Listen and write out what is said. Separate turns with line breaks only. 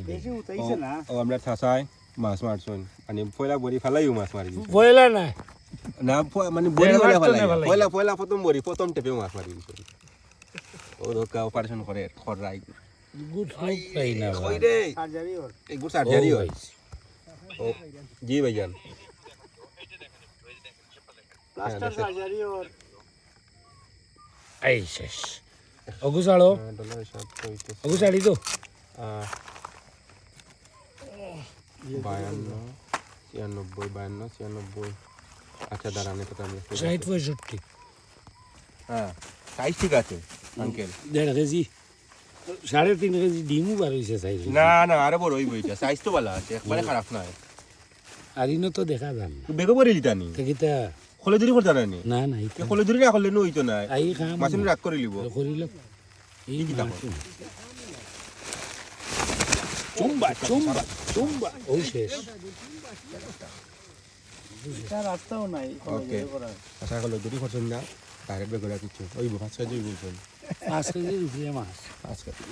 বেশি উঠাইছে না
ও আমরা থাসায় মাছ মারছুন মানে পয়লা বড়ি ফালাইও মাছ মারি দিছি।
বইলা নাই
না মানে বড়ি
দেড়
হলে
মাস তো
ফালাই
নেবা লাগে।
পয়লা প্রথম বড়ি প্রথম টেপেও মাছ মারি দিছি। ও দোকা অপারেশন করে খরাই
গুড হোক পাই না
কই রে
সার্জারি ওর
এই গুড সার্জারি হয় ও জি ভাইজান
প্লাস্টার সার্জারি ওর
এই শেষ অগুসাড়ো
ডলার হিসাব কইতে
অগুসাড়ি তো
52 96 92 আচ্ছা দাঁড়ান এটা আমি
60-65
হ্যাঁ সাইজ ঠিক আছে আঙ্কেল
1.5 কেজি 3.5 কেজি ডিমও বার হইছে সাইজ
না না আরে বড় হইব এটা সাইজ তো ভালো আছে একবারে খারাপ না
আরিনো তো দেখা যান
বেগো করে দিতানি
তেকিটা
খলে দূরি করতে না
না না ইতা
খলে দূরি না করলে নইতো না
আই খাম
মাছুন রাগ করে লিব
করিল এই
কি দাম?
চুম্বা ও শেষ
এটা রাস্তাও নাই
ওকে আশা করলে দূরি করছেন না ডাইরেক্ট বেগো রাখিছো ওই 5 কেজি বলছেন
5 কেজির উপরে মাছ
5 কেজি